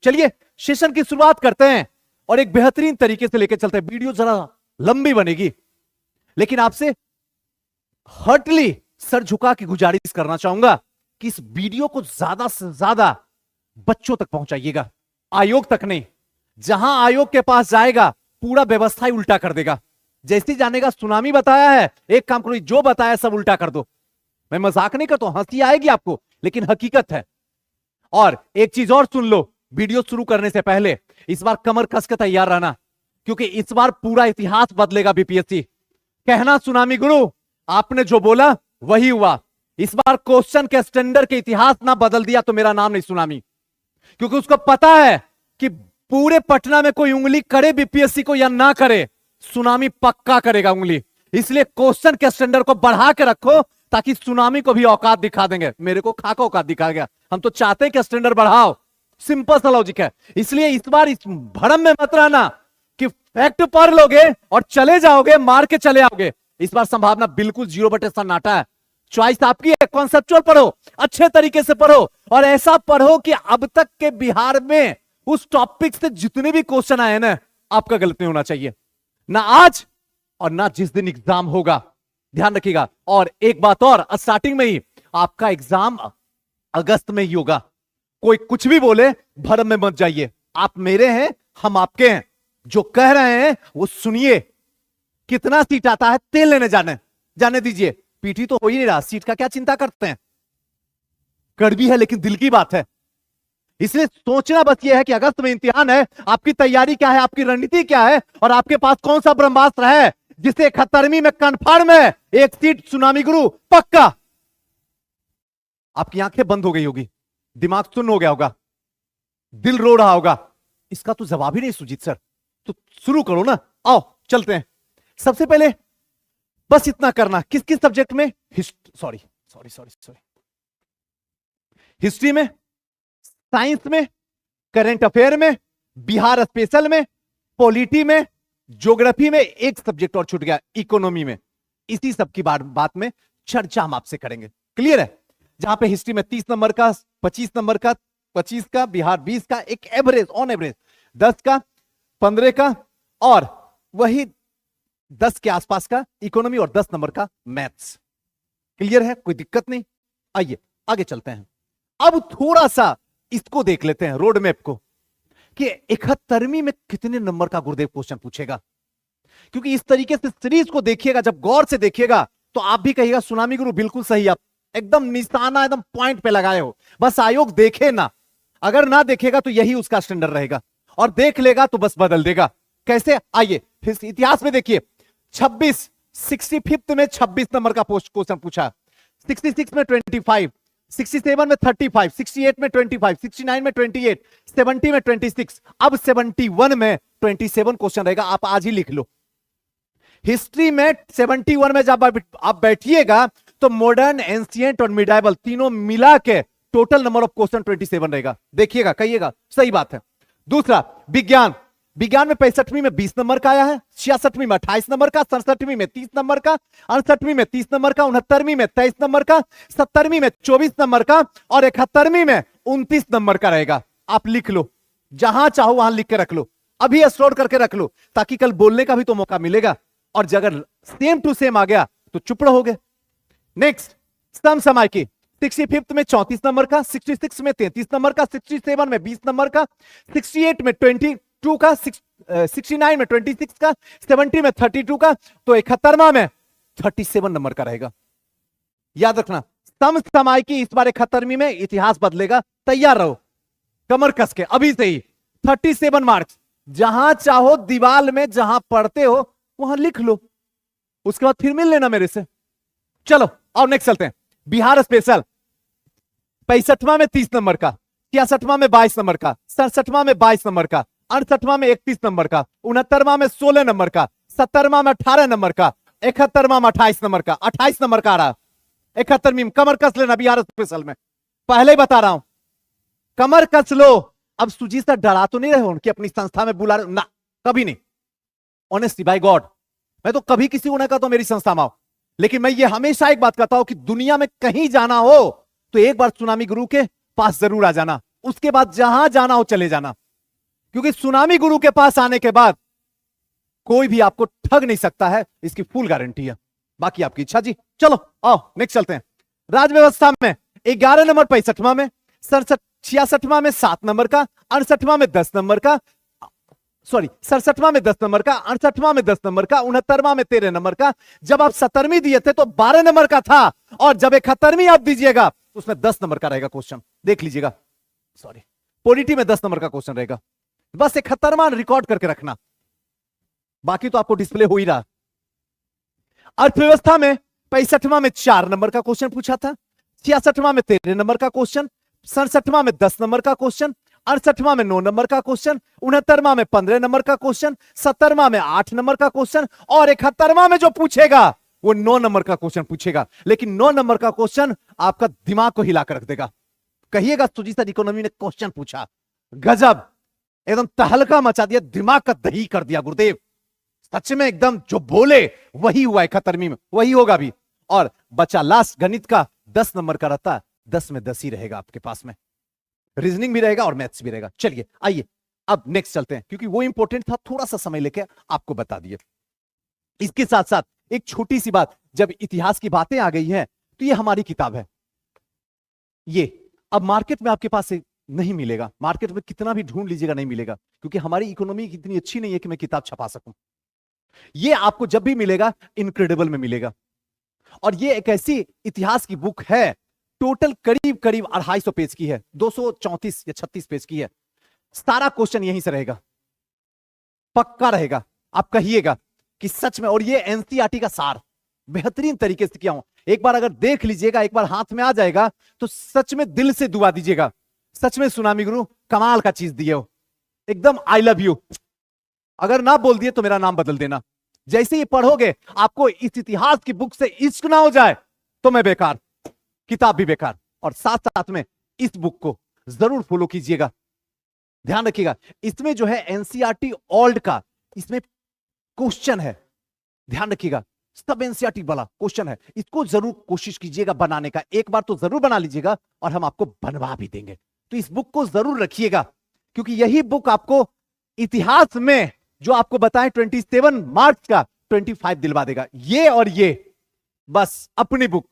चलिए सेशन की शुरुआत करते हैं और एक बेहतरीन तरीके से लेकर चलते हैं। वीडियो जरा लंबी बनेगी, लेकिन आपसे हर्टली सर झुका के गुजारिश करना चाहूंगा कि इस वीडियो को ज्यादा से ज्यादा बच्चों तक पहुंचाइएगा, आयोग तक नहीं। जहां आयोग के पास जाएगा पूरा व्यवस्था ही उल्टा कर देगा। जैसे जानेगा सुनामी बताया है, एक काम करो, जो बताया सब उल्टा कर दो। मैं मजाक नहीं करता हूं, हंसी आएगी आपको, लेकिन हकीकत है। और एक चीज और सुन लो, वीडियो शुरू करने से पहले इस बार कमर कस के तैयार रहना, क्योंकि इस बार पूरा इतिहास बदलेगा बीपीएससी। कहना सुनामी गुरु, आपने जो बोला वही हुआ। इस बार क्वेश्चन के स्टैंडर्ड के इतिहास ना बदल दिया तो मेरा नाम नहीं सुनामी, क्योंकि उसको पता है कि पूरे पटना में कोई उंगली करे बीपीएससी को या ना करे, सुनामी पक्का करेगा उंगली। इसलिए क्वेश्चन के स्टैंडर्ड को बढ़ा के रखो, ताकि सुनामी को भी औकात दिखा देंगे। मेरे को खाका औकात दिखा गया, हम तो चाहते हैं कि स्टैंडर्ड बढ़ाओ। सिंपल सा लॉजिक है। इसलिए इस बार इस भरम में मत रहना कि फैक्ट पढ़ लोगे और चले जाओगे, मार के चले आओगे। इस बार संभावना बिल्कुल 0 सन्नाटा है। चॉइस आपकी है, कॉन्सेप्चुअल पढ़ो, अच्छे तरीके से पढ़ो, और ऐसा पढ़ो कि अब तक के बिहार में उस टॉपिक से जितने भी क्वेश्चन आए ना, आपका गलत नहीं होना चाहिए, ना आज और ना जिस दिन एग्जाम होगा। ध्यान रखिएगा। और एक बात और, स्टार्टिंग में ही आपका एग्जाम अगस्त में ही होगा। कोई कुछ भी बोले, भरम में मत जाइए। आप मेरे हैं, हम आपके हैं। जो कह रहे हैं वो सुनिए। कितना सीट आता है तेल लेने जाने दीजिए। पीटी तो हो ही नहीं रहा, सीट का क्या चिंता करते हैं। कड़वी है लेकिन दिल की बात है। इसलिए सोचना बस ये है कि अगस्त में इम्तिहान है, आपकी तैयारी क्या है, आपकी रणनीति क्या है, और आपके पास कौन सा ब्रह्मास्त्र है जिसे 71वीं में कन्फर्म है एक सीट सुनामी गुरु पक्का। आपकी आंखें बंद हो गई होगी, दिमाग सुन्न हो गया होगा, दिल रो रहा होगा। इसका तो जवाब ही नहीं सुजीत सर, तो शुरू करो ना। आओ चलते हैं। सबसे पहले बस इतना करना, किस किस सब्जेक्ट में, सॉरी, हिस्ट्री में, साइंस में, करंट अफेयर में, बिहार स्पेशल में, पॉलिटी में, ज्योग्राफी में, एक सब्जेक्ट और छूट गया, इकोनॉमी में। इसी सब की बात में चर्चा हम आपसे करेंगे। क्लियर है? जहां पे हिस्ट्री में 30 नंबर का, 25 नंबर का, 25 का, बिहार 20 का, एक एवरेज ऑन एवरेज 10 का, 15 का, और वही 10 के आसपास का इकोनॉमी, और 10 नंबर का मैथ्स। क्लियर है? कोई दिक्कत नहीं। आइए आगे चलते हैं। अब थोड़ा सा इसको देख लेते हैं, रोड मैप को, कि 71वीं में कितने नंबर का गुरुदेव क्वेश्चन पूछेगा। क्योंकि इस तरीके से सीरीज को देखिएगा, जब गौर से देखिएगा तो आप भी कहिएगा सुनामी गुरु बिल्कुल सही, आप एकदम निशाना एकदम पॉइंट पे लगाए हो। बस आयोग देखे ना, अगर ना देखेगा तो यही उसका स्टैंडर्ड रहेगा, और देख लेगा तो बस बदल देगा। कैसे? आइए फिर इतिहास में देखिए। 65 में 26 नंबर का क्वेश्चन पूछा, 66 में 25, 67 में 35, 68 में 25, 69 में 28, 70 में 26, अब 71 में 27 क्वेश्चन रहेगा। आप आज ही लिख लो। हिस्ट्री में 71 में जब आप बैठिएगा तो मॉडर्न, एंशिएंट और मिडाइवल तीनों मिला के टोटल नंबर ऑफ क्वेश्चन 27 रहेगा। देखिएगा, कहिएगा सही बात है। दूसरा, विज्ञान में 65वीं में 20 नंबर का आया है, 66वीं में 28 नंबर का, 67वीं में 30 नंबर का, 68वीं में 30 नंबर का, 69वीं में 23 नंबर का, 70वीं में 24 नंबर का, और 71वीं में 29 नंबर का रहेगा। आप लिख लो, जहां चाहो वहां लिख के रख लो, अभी स्टोर करके रख लो, ताकि कल बोलने का भी तो मौका मिलेगा। और अगर सेम टू सेम आ गया तो चुप रहोगे। नेक्स्ट, समय की 65 में 34 नंबर का, 66 में 33 नंबर का, 67 में 20 नंबर का, 68 में 22 का, 69 में 26 का, 70 में 32 का, तो 71वां में 37 नंबर का रहेगा। याद रखना, समय की इस बार 71वीं में इतिहास बदलेगा। तैयार रहो, कमर कस के अभी से ही। 37 मार्क्स, जहां चाहो दीवार में जहां पढ़ते हो वहां लिख लो, उसके बाद फिर मिल लेना मेरे से। चलो और नेक्स्ट चलते हैं। बिहार स्पेशल 65वां में 30 नंबर का, 66वां में 22 नंबर का, 67वां में 22 नंबर का, 68वां में 31 नंबर का, 69वां में 16 नंबर का, 70वां में 18 नंबर का, 71वां में 28 नंबर का, 28 नंबर का आ रहा। 71वीं कमर कस लेना बिहार स्पेशल में, पहले ही बता रहा हूं, कमर कस लो। अब सुजीत सर डरा तो नहीं रहे उनकी अपनी संस्था में बुला रहे ना, कभी नहीं। ऑनेस्टली बाय गॉड, मैं तो कभी किसी को ना कहता मेरी संस्था में आओ, लेकिन मैं ये हमेशा एक बात कहता हूं कि दुनिया में कहीं जाना हो तो एक बार सुनामी गुरु के पास जरूर आ जाना। उसके बाद जहां जाना हो चले जाना, क्योंकि सुनामी गुरु के पास आने के बाद कोई भी आपको ठग नहीं सकता है, इसकी फुल गारंटी है। बाकी आपकी इच्छा जी। चलो आओ नेक्स्ट चलते हैं। राज व्यवस्था में 11 नंबर 65वां में, 66वां में 7 नंबर का, 68वां में 10 नंबर का, सॉरी 67वां में 10 नंबर का, 68वां में 10 नंबर का, 69वां में 13 नंबर का। जब आप 70वीं दिए थे तो 12 नंबर का था, और जब 71वीं आप दीजिएगा तो उसमें 10 नंबर का रहेगा क्वेश्चन, देख लीजिएगा। सॉरी पॉलिटी में 10 नंबर का क्वेश्चन रहेगा, बस 71वां रिकॉर्ड करके रखना, बाकी तो आपको डिस्प्ले हो ही रहा। अर्थव्यवस्था में 65वां में 4 नंबर का क्वेश्चन पूछा था, 66वां में 13 नंबर का क्वेश्चन, 67वां में 10 नंबर का क्वेश्चन, 68वां में 9 नंबर का क्वेश्चन, 69वां में 15 नंबर का क्वेश्चन, 70वां में 8 नंबर का क्वेश्चन, और 71वां में जो पूछेगा वो 9 नंबर का क्वेश्चन पूछेगा। लेकिन 9 नंबर का क्वेश्चन आपका दिमाग को हिलाकर रख देगा। कहिएगा सुजी सर इकोनॉमी ने क्वेश्चन पूछा, गजब, एकदम तहलका मचा दिया, दिमाग का दही कर दिया गुरुदेव। सच में एकदम जो बोले वही हुआ 71वीं में, वही होगा भी। और बचा लास्ट गणित का 10 नंबर का रहता, 10 में 10 ही रहेगा आपके पास में, रीजनिंग भी रहेगा और मैथ्स भी रहेगा। चलिए आइए अब नेक्स्ट चलते हैं, क्योंकि वो इंपॉर्टेंट था, थोड़ा सा समय लेके आपको बता दिए। इसके साथ साथ एक छोटी सी बात, जब इतिहास की बातें आ गई हैं तो ये हमारी किताब है, ये अब मार्केट में आपके पास नहीं मिलेगा, मार्केट में कितना भी ढूंढ लीजिएगा नहीं मिलेगा, क्योंकि हमारी इकोनॉमी इतनी अच्छी नहीं है कि मैं किताब छपा सकूं। ये आपको जब भी मिलेगा इनक्रेडिबल में मिलेगा, और ये एक ऐसी इतिहास की बुक है, टोटल करीब करीब 250 पेज की है, 234 या 36 पेज की है। सारा क्वेश्चन यहीं से रहेगा, पक्का रहेगा, आप कहिएगा कि सच में। और ये एनसीईआरटी का सार बेहतरीन तरीके से किया हूं, एक बार अगर देख लीजिएगा, एक बार हाथ में आ जाएगा तो सच में दिल से दुआ दीजिएगा। सच में सुनामी गुरु कमाल का चीज दिए हो, एकदम आई लव यू। अगर ना बोल दिए तो मेरा नाम बदल देना। जैसे ही पढ़ोगे आपको इस इतिहास की बुक से इश्क ना हो जाए तो मैं बेकार, किताब भी बेकार। और साथ साथ में इस बुक को जरूर फॉलो कीजिएगा, ध्यान रखिएगा। इसमें जो है एनसीईआरटी ओल्ड का इसमें क्वेश्चन है, ध्यान रखिएगा, सब एनसीईआरटी वाला क्वेश्चन है। इसको जरूर कोशिश कीजिएगा बनाने का, एक बार तो जरूर बना लीजिएगा और हम आपको बनवा भी देंगे। तो इस बुक को जरूर रखिएगा, क्योंकि यही बुक आपको इतिहास में जो आपको बताएं 27 मार्च का 25 दिलवा देगा। ये और ये बस अपनी बुक,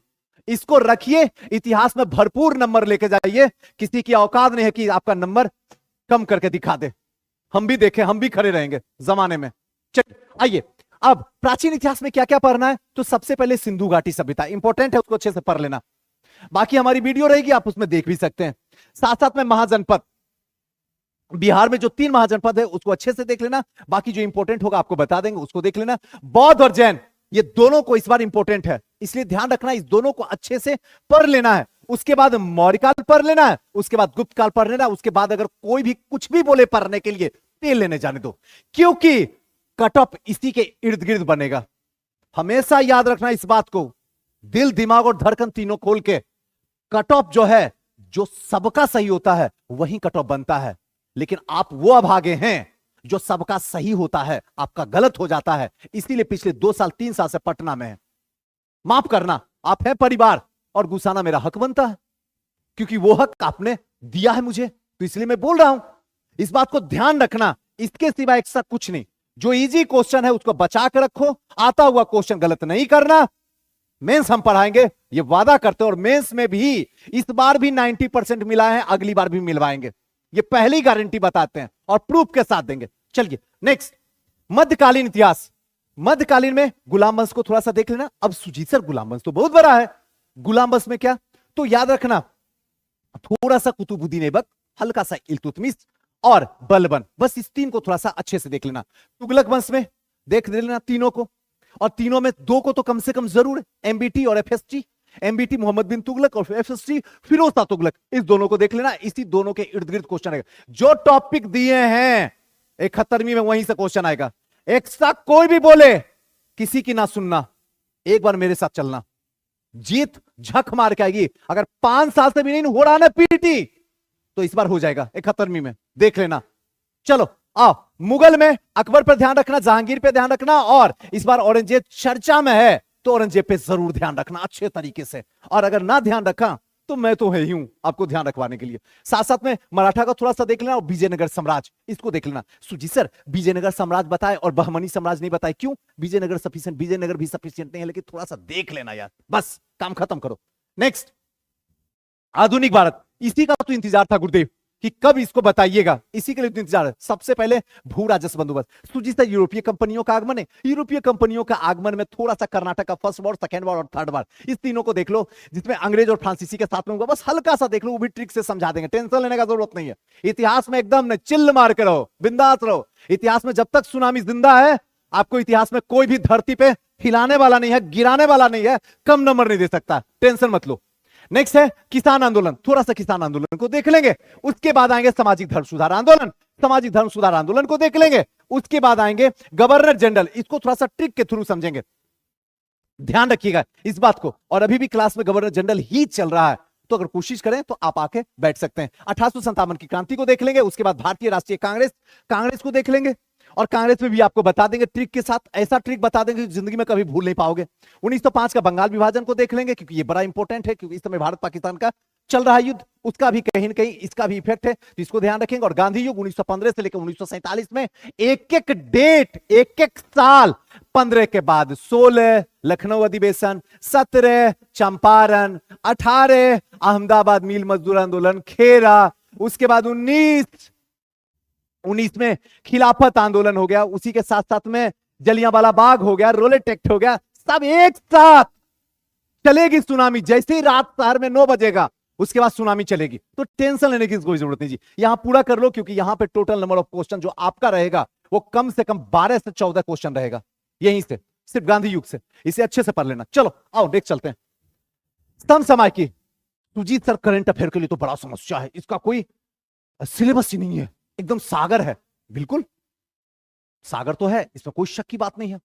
इसको रखिए, इतिहास में भरपूर नंबर लेके जाइए। किसी की औकात नहीं है कि आपका नंबर कम करके दिखा दे, हम भी देखें, हम भी खड़े रहेंगे जमाने में। चलिए आइए अब प्राचीन इतिहास में क्या क्या पढ़ना है। तो सबसे पहले सिंधु घाटी सभ्यता इंपॉर्टेंट है, उसको अच्छे से पढ़ लेना। बाकी हमारी वीडियो रहेगी, आप उसमें देख भी सकते हैं। साथ साथ में महाजनपद, बिहार में जो 3 महाजनपद है उसको अच्छे से देख लेना, बाकी जो इंपॉर्टेंट होगा आपको बता देंगे, उसको देख लेना। बौद्ध और जैन ये दोनों को इस बार इंपॉर्टेंट है, इसलिए ध्यान रखना, इस दोनों को अच्छे से पढ़ लेना है। उसके बाद मौर्य काल पढ़ लेना है, उसके बाद गुप्त काल पढ़ लेना, उसके बाद अगर कोई भी कुछ भी बोले पढ़ने के लिए तेल लेने जाने दो, क्योंकि कट ऑफ इसी के इर्द गिर्द बनेगा। हमेशा याद रखना इस बात को, दिल दिमाग और धड़कन तीनों खोल के। कट ऑफ जो है, जो सबका सही होता है वही कट ऑफ बनता है, लेकिन आप वो अभागे हैं जो सबका सही होता है आपका गलत हो जाता है। इसीलिए पिछले 2 साल 3 साल से पटना में है। माफ करना, आप है परिवार और गुस्साना मेरा हक बनता है, क्योंकि वो हक आपने दिया है मुझे, तो इसलिए मैं बोल रहा हूं। इस बात को ध्यान रखना, इसके सिवा एक सा कुछ नहीं। जो इजी क्वेश्चन है उसको बचा कर रखो, आता हुआ क्वेश्चन गलत नहीं करना। मेंस हम पढ़ाएंगे, ये वादा करते हैं, और मेंस में भी इस बार भी 90% मिला है, अगली बार भी मिलवाएंगे, ये पहली गारंटी बताते हैं और प्रूफ के साथ देंगे। चलिए नेक्स्ट, मध्यकालीन इतिहास। मध्यकालीन में गुलाम वंश को थोड़ा सा देख लेना। अब सुजीत सर गुलाम वंश तो बहुत बड़ा है, गुलाम वंश में क्या, तो याद रखना थोड़ा सा कुतुबुद्दीन ऐबक, हल्का सा इल्तुतमिश और बलबन, बस इस 3 को थोड़ा सा अच्छे से देख लेना। तुगलक वंश में देख लेना तीनों को, और तीनों में 2 को तो कम से कम जरूर, एमबीटी और एफएसटी। एमबीटी मोहम्मद बिन तुगलक और एफएसटी फिरोज शाह तुगलक, इस दोनों को देख लेना। इसी दोनों के इर्द गिर्द क्वेश्चन आएगा। जो टॉपिक दिए हैं 71वीं में वहीं से क्वेश्चन आएगा। एक्स्ट्रा कोई भी बोले किसी की ना सुनना, एक बार मेरे साथ चलना, जीत झक मार के आएगी। अगर 5 साल से भी नहीं हो रहा ना पीटी, तो इस बार हो जाएगा 71वीं में, देख लेना। चलो आओ, मुगल में अकबर पर ध्यान रखना, जहांगीर पे ध्यान रखना, और इस बार औरंगजेब चर्चा में है तो औरंगजेब पे जरूर ध्यान रखना अच्छे तरीके से। और अगर ना ध्यान रखा तो मैं तो है ही हूं आपको ध्यान रखवाने के लिए। साथ साथ में मराठा का थोड़ा सा देख लेना और विजयनगर साम्राज्य इसको देख लेना। सुजीत सर विजयनगर साम्राज्य बताए और बहमनी साम्राज्य नहीं बताए, क्यों? विजयनगर सफिशिएंट, विजयनगर भी सफिशिएंट नहीं है, लेकिन थोड़ा सा देख लेना यार, बस काम खत्म करो। नेक्स्ट, आधुनिक भारत, इसी का तो इंतजार था गुरुदेव कि कब इसको बताइएगा, इसी के लिए तो इंतजार है। सबसे पहले भू राजस्व बंदोबस्त। सुजीत सर यूरोपीय कंपनियों का आगमन है, यूरोपीय कंपनियों का आगमन में थोड़ा सा कर्नाटक का फर्स्ट बार, सेकंड बार और थर्ड बार, इस तीनों को देख लो, जिसमें अंग्रेज और फ्रांसीसी के साथ में होगा, बस हल्का सा देख लो, वो भी ट्रिक से समझा देंगे, टेंशन लेने का जरूरत नहीं है। इतिहास में एकदम चिल्ल मार के रहो, बिंदास रहो। इतिहास में जब तक सुनामी जिंदा है, आपको इतिहास में कोई भी धरती पे हिलाने वाला नहीं है, गिराने वाला नहीं है, कम नंबर नहीं दे सकता, टेंशन मत लो। नेक्स्ट है किसान आंदोलन, थोड़ा सा किसान आंदोलन को देख लेंगे। उसके बाद आएंगे सामाजिक धर्म सुधार आंदोलन, सामाजिक धर्म सुधार आंदोलन को देख लेंगे। उसके बाद आएंगे गवर्नर जनरल, इसको थोड़ा सा ट्रिक के थ्रू समझेंगे, ध्यान रखिएगा इस बात को। और अभी भी क्लास में गवर्नर जनरल ही चल रहा है, तो अगर कोशिश करें तो आप आके बैठ सकते हैं। 1857 की क्रांति को देख लेंगे। उसके बाद भारतीय राष्ट्रीय कांग्रेस, कांग्रेस को देख लेंगे। और कांग्रेस में भी आपको बता देंगे ट्रिक के साथ, ऐसा ट्रिक बता देंगे कि जिंदगी में कभी भूल नहीं पाओगे। 1905 का बंगाल विभाजन को देख लेंगे, क्योंकि ये बड़ा इंपॉर्टेंट है, क्योंकि इस समय भारत पाकिस्तान का चल रहा है युद्ध, उसका भी कहीं ना कहीं इसका भी इफेक्ट है, तो इसको ध्यान रखेंगे। और गांधी युग 1915 से लेकर 1947 में एक एक डेट, एक एक साल, 15 के बाद 16 लखनऊ अधिवेशन, 17 चंपारण, 18 अहमदाबाद मिल मजदूर आंदोलन खेरा, उसके बाद 19 में खिलाफत आंदोलन हो गया, उसी के साथ साथ में जलियांवाला बाग हो गया, रोलेट एक्ट हो गया, सब एक साथ चलेगी सुनामी। जैसे ही रात शहर में 9 बजेगा उसके बाद सुनामी चलेगी, तो टेंशन लेने की कोई जरूरत नहीं जी। यहां पूरा कर लो, क्योंकि यहां पे टोटल नंबर ऑफ क्वेश्चन जो आपका रहेगा वो कम से कम 12 से 14 क्वेश्चन रहेगा, यहीं से, सिर्फ गांधी युग से। इसे अच्छे से पढ़ लेना। चलो आओ नेक्स्ट चलते हैं। समसामयिक की सुजीत सर करंट अफेयर के लिए तो बड़ा समस्या है, इसका कोई सिलेबस ही नहीं है, एकदम सागर है, बिल्कुल सागर तो है, इसमें कोई शक की बात नहीं है।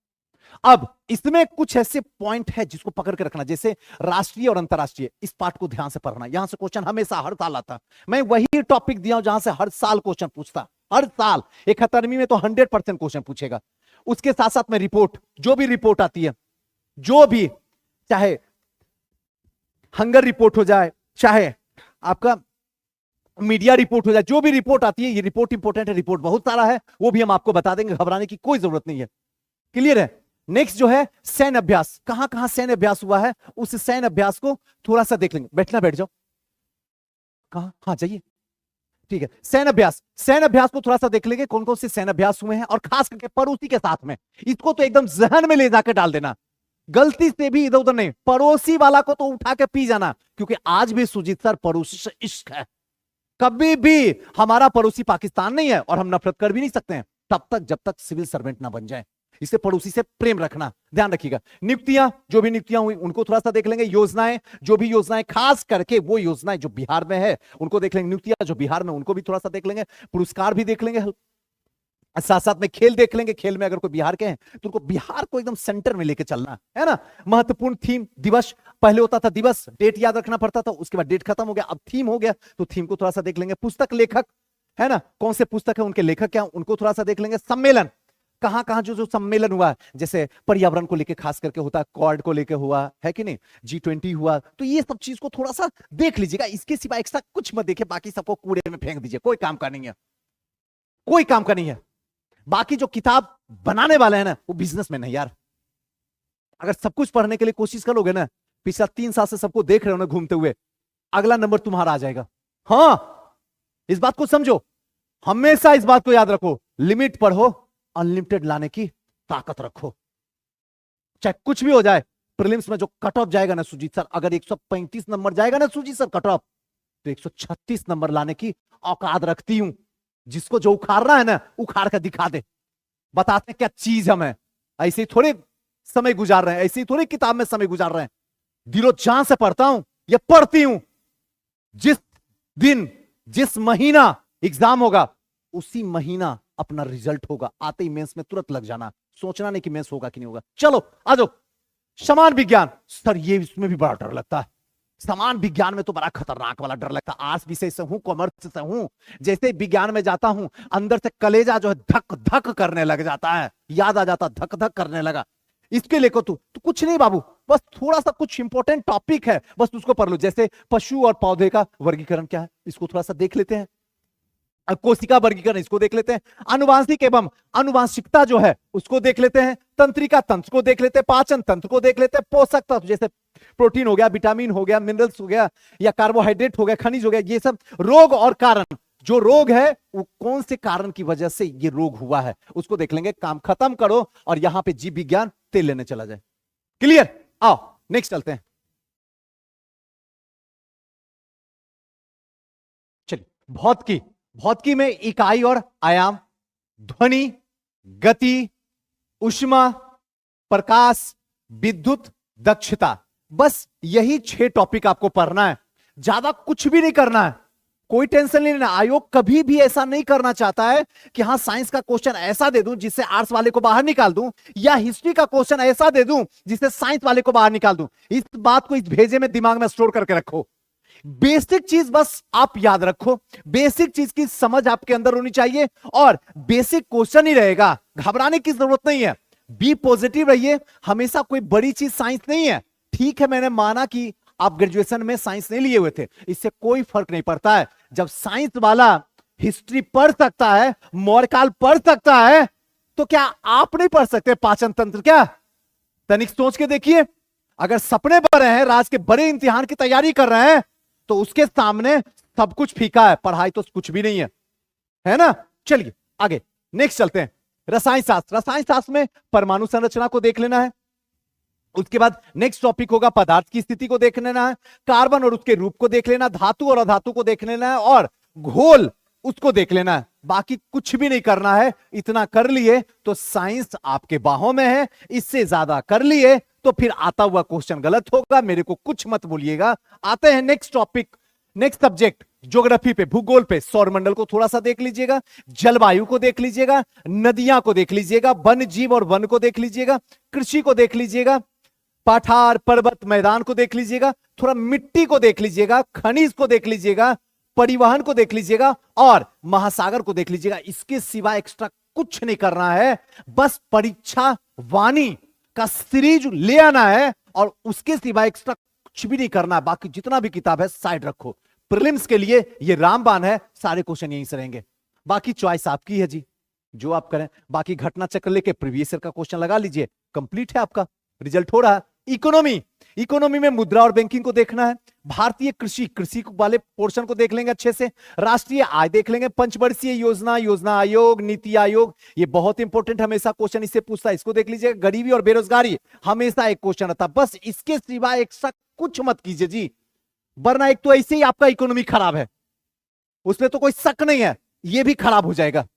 अब इसमें कुछ ऐसे पॉइंट है जिसको पकड़ के रखना, जैसे राष्ट्रीय और अंतरराष्ट्रीय, इस पार्ट को ध्यान से पढ़ना। यहां से क्वेश्चन हमेशा हर साल आता, मैं वही टॉपिक दिया हूं जहां से हर साल क्वेश्चन पूछता, हर साल। 71वीं में तो 100% क्वेश्चन पूछेगा। उसके साथ साथ में रिपोर्ट, जो भी रिपोर्ट आती है, जो भी, चाहे हंगर रिपोर्ट हो जाए, चाहे आपका मीडिया रिपोर्ट हो जाए, जो भी रिपोर्ट आती है, ये रिपोर्ट इंपॉर्टेंट है, रिपोर्ट बहुत सारा है, वो भी हम आपको बता देंगे, घबराने की कोई जरूरत नहीं है। क्लियर है? नेक्स्ट जो है सैन्य अभ्यास, कहां कहां सैन्य अभ्यास हुआ है, उस सैन्य अभ्यास को थोड़ा सा देख लेंगे। बैठना, बैठ जाओ, कहां, हाँ जाइए, ठीक है। सैन्य अभ्यास, सैन्य अभ्यास को थोड़ा सा देख लेंगे, कौन कौन से सैन्य अभ्यास हुए हैं, और खास करके पड़ोसी के साथ में, इसको तो एकदम जहन में ले जाकर डाल देना, गलती से भी इधर उधर नहीं, पड़ोसी वाला को तो उठा के पी जाना, क्योंकि आज भी सुजीत सर पड़ोसी से इश्क है। कभी भी हमारा पड़ोसी पाकिस्तान नहीं है, और हम नफरत कर भी नहीं सकते हैं तब तक जब तक सिविल सर्वेंट ना बन जाए। इसे पड़ोसी से प्रेम रखना, ध्यान रखिएगा। नियुक्तियां, जो भी नियुक्तियां हुई उनको थोड़ा सा देख लेंगे। योजनाएं, जो भी योजनाएं, खास करके वो योजनाएं जो बिहार में है उनको देख लेंगे। नियुक्तियां जो बिहार में, उनको भी थोड़ा सा देख लेंगे। पुरस्कार भी देख लेंगे, साथ साथ में खेल देख लेंगे। खेल में अगर कोई बिहार के हैं तो उनको बिहार को एकदम सेंटर में लेके चलना है ना। महत्वपूर्ण थीम, दिवस, पहले होता था दिवस, डेट याद रखना पड़ता था, उसके बाद डेट खत्म हो गया, अब थीम हो गया, तो थीम को थोड़ा सा देख लेंगे। पुस्तक, लेखक है ना, कौन से पुस्तक है, उनके लेखक क्या, उनको थोड़ा सा देख लेंगे। सम्मेलन, कहां कहां जो जो सम्मेलन हुआ, जैसे पर्यावरण को लेके खास करके होता है, क्वाड को लेके हुआ है कि नहीं, G20 हुआ, तो ये सब चीज को थोड़ा सा देख लीजिएगा। इसके सिवा एक्स्ट्रा कुछ मत देखे, बाकी सबको कूड़े में फेंक दीजिए, कोई काम का नहीं है, कोई काम का नहीं है। बाकी जो किताब बनाने वाले हैं ना, वो बिजनेसमैन है यार। अगर सब कुछ पढ़ने के लिए कोशिश करोगे ना, पिछला 3 साल से सबको देख रहे हो ना घूमते हुए, अगला नंबर तुम्हारा आ जाएगा। हाँ, इस बात को समझो, हमेशा इस बात को याद रखो, लिमिट पढ़ो, अनलिमिटेड लाने की ताकत रखो। चाहे कुछ भी हो जाए, प्रीलिम्स में जो कट ऑफ जाएगा ना सुजीत सर, अगर 135 नंबर जाएगा ना सुजीत सर कट ऑफ, तो 136 नंबर लाने की औकात रखती हूं। जिसको जो उखाड़ना है ना, उखाड़ कर दिखा दे, बताते हैं क्या चीज हमें। ऐसे ही थोड़े समय गुजार रहे हैं, ऐसे ही थोड़ी किताब में समय गुजार रहे हैं, दिलो जान से पढ़ता हूं, या पढ़ती हूं। जिस दिन, जिस महीना एग्जाम होगा, उसी महीना अपना रिजल्ट होगा, आते ही मेंस में तुरंत लग जाना, सोचना नहीं कि मेंस होगा कि नहीं होगा। चलो आ जाओ। समान विज्ञान, सर ये इसमें भी बड़ा डर लगता है, समान विज्ञान में तो बड़ा खतरनाक वाला डर लगता है। आर्ट्स विषय से हूं, कॉमर्स से हूं, जैसे विज्ञान में जाता हूं, अंदर से कलेजा जो है धक धक करने लग जाता है, याद आ जाता, धक धक करने लगा। इसके लिए तो कुछ नहीं बाबू, बस थोड़ा सा कुछ इंपॉर्टेंट टॉपिक है, बस उसको पढ़ लो। जैसे पशु और पौधे का वर्गीकरण क्या है, इसको थोड़ा सा देख लेते हैं। कोशिका वर्गीकरण, इसको देख लेते हैं। आनुवांशिक एवं आनुवांशिकता जो है उसको देख लेते हैं। तंत्रिका तंत्र को देख लेते हैं। पाचन तंत्र को देख लेते हैं। पोषक तत्व जैसे प्रोटीन हो गया, विटामिन हो गया, मिनरल्स हो गया, या कार्बोहाइड्रेट हो गया, खनिज हो गया, ये सब। रोग और कारण, जो रोग है वो कौन से कारण की वजह से ये रोग हुआ है उसको देख लेंगे। काम खत्म करो और यहां पे जीव विज्ञान तेल लेने चला जाए। क्लियर? आओ नेक्स्ट चलते हैं। चलिए, भौतिकी। भौतिकी में इकाई और आयाम, ध्वनि, गति, ऊष्मा, प्रकाश, विद्युत दक्षता, बस यही 6 टॉपिक आपको पढ़ना है। ज्यादा कुछ भी नहीं करना है, कोई टेंशन नहीं लेना। आयोग कभी भी ऐसा नहीं करना चाहता है कि हाँ साइंस का क्वेश्चन ऐसा दे दूं जिससे आर्ट्स वाले को बाहर निकाल दूं, या हिस्ट्री का क्वेश्चन ऐसा दे दूं जिससे साइंस वाले को बाहर निकाल दूं। इस बात को इस भेजे में दिमाग में स्टोर करके रखो। बेसिक चीज बस आप याद रखो, बेसिक चीज की समझ आपके अंदर होनी चाहिए, और बेसिक क्वेश्चन ही रहेगा। घबराने की जरूरत नहीं है, बी पॉजिटिव रहिए। हमेशा कोई बड़ी चीज साइंस नहीं है। ठीक है, मैंने माना कि आप ग्रेजुएशन में साइंस नहीं लिए हुए थे, इससे कोई फर्क नहीं पड़ता है। जब साइंस वाला हिस्ट्री पढ़ सकता है, मौर्यकाल पढ़ सकता है, तो क्या आप नहीं पढ़ सकते पाचन तंत्र? क्या तनिक सोच के देखिए। अगर सपने पढ़ रहे हैं, राज के बड़े इम्तिहान की तैयारी कर रहे हैं, तो उसके सामने सब कुछ फीका है, पढ़ाई तो कुछ भी नहीं है ना? चलिए आगे नेक्स्ट चलते हैं। रसायन शास्त्र। रसायन शास्त्र में परमाणु संरचना को देख लेना है। उसके बाद नेक्स्ट टॉपिक होगा पदार्थ की स्थिति को देख लेना है, कार्बन और उसके रूप को देख लेना, धातु और अधातु को देख लेना है, और घोल उसको देख लेना है। बाकी कुछ भी नहीं करना है। इतना कर लिए तो साइंस आपके बाहों में है। इससे ज्यादा कर लिए तो फिर आता हुआ क्वेश्चन गलत होगा। मेरे को कुछ मत बोलिएगा। आते हैं next topic, next subject, geography पे, भूगोल पे। सौरमंडल को थोड़ा सा देख लीजिएगा, जलवायु को देख लीजिएगा, नदियां को देख लीजिएगा, वन जीव और वन को देख लीजिएगा, कृषि को देख लीजिएगा, पठार पर्वत मैदान को देख लीजिएगा, थोड़ा मिट्टी को देख लीजिएगा, खनिज को देख लीजिएगा, परिवहन को देख लीजिएगा, और महासागर को देख लीजिएगा। इसके सिवा एक्स्ट्रा कुछ नहीं करना है। बस परीक्षा वाणी का सीरीज ले आना है, और उसके सिवा एक्स्ट्रा कुछ भी नहीं करना है। बाकी जितना भी किताब है साइड रखो। प्रीलिम्स के लिए ये रामबाण है, सारे क्वेश्चन यहीं से रहेंगे। बाकी चॉइस आपकी है जी, जो आप करें। बाकी घटना चक्र लेके प्रीवियस ईयर का क्वेश्चन लगा लीजिए, कंप्लीट है आपका, रिजल्ट हो रहा है। इकोनॉमी, इकोनॉमी में मुद्रा और बैंकिंग को देखना है। भारतीय कृषि, कृषि वाले पोर्शन को देख लेंगे अच्छे से। राष्ट्रीय आय देख लेंगे। पंचवर्षीय योजना, योजना आयोग, नीति आयोग, ये बहुत इंपॉर्टेंट, हमेशा क्वेश्चन इससे पूछता है, इसको देख लीजिएगा। गरीबी और बेरोजगारी हमेशा एक क्वेश्चन आता है। बस इसके सिवा एक्स्ट्रा कुछ मत कीजिए जी, वरना एक तो ऐसे ही आपका इकोनॉमी खराब है, उसमें तो कोई शक नहीं है, ये भी खराब हो जाएगा।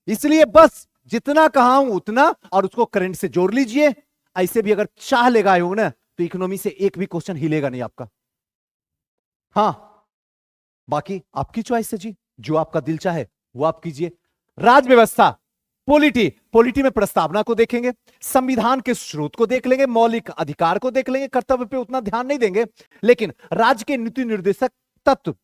इसलिए बस जितना कहा हूं उतना, और उसको करंट से जोड़ लीजिए। ऐसे भी अगर चाह लेगा आयोग ना, तो इकोनॉमी से एक भी क्वेश्चन हिलेगा नहीं आपका। हां, बाकी आपकी चॉइस है जी, जो आपका दिल चाहे वो आप कीजिए। राज व्यवस्था, पॉलिटी, पॉलिटी में प्रस्तावना को देखेंगे, संविधान के स्रोत को देख लेंगे, मौलिक अधिकार को देख लेंगे। कर्तव्य पे उतना ध्यान नहीं देंगे, लेकिन राज्य के नीति निर्देशक तत्व,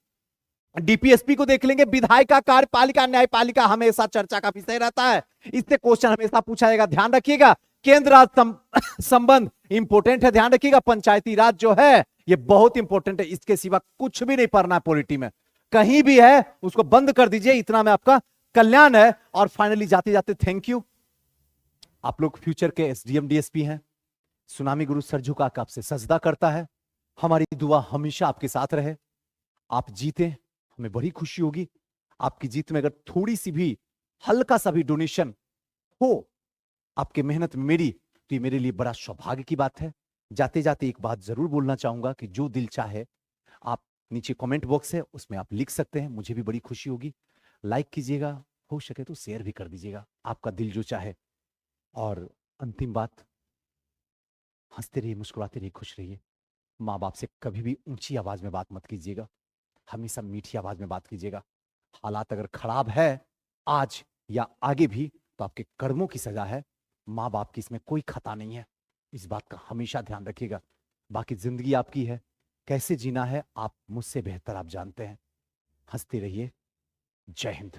डीपीएसपी को देख लेंगे। विधायिका, कार्यपालिका, न्यायपालिका हमेशा चर्चा का विषय रहता है, इससे क्वेश्चन हमेशा पूछा जाएगा, ध्यान रखिएगा। केंद्र राज्य संबंध इंपोर्टेंट है, ध्यान रखिएगा। पंचायती राज जो है ये बहुत इंपॉर्टेंट है, इसके सिवा कुछ भी नहीं पढ़ना है पॉलिटी में। कहीं भी है उसको बंद कर दीजिए, इतना में आपका कल्याण है। और फाइनली जाते जाते थैंक यू, आप लोग फ्यूचर के एसडीएम डीएसपी हैं। सुनामी गुरु सर झुका के आपसे सजदा करता है। हमारी दुआ हमेशा आपके साथ रहे, आप जीते, हमें बड़ी खुशी होगी। आपकी जीत में अगर थोड़ी सी भी, हल्का सा भी डोनेशन हो आपके मेहनत में मेरी, तो ये मेरे लिए बड़ा सौभाग्य की बात है। जाते जाते एक बात जरूर बोलना चाहूंगा कि जो दिल चाहे, आप नीचे कमेंट बॉक्स है उसमें आप लिख सकते हैं, मुझे भी बड़ी खुशी होगी। लाइक कीजिएगा, हो सके तो शेयर भी कर दीजिएगा, आपका दिल जो चाहे। और अंतिम बात, हंसते रहिए, मुस्कुराते रहिए, खुश रहिए। माँ बाप से कभी भी ऊंची आवाज में बात मत कीजिएगा, हमेशा मीठी आवाज में बात कीजिएगा। हालात अगर खराब है आज या आगे भी, तो आपके कर्मों की सजा है, माँ बाप की इसमें कोई खता नहीं है। इस बात का हमेशा ध्यान रखिएगा। बाकी जिंदगी आपकी है, कैसे जीना है आप मुझसे बेहतर आप जानते हैं। हंसते रहिए। जय हिंद।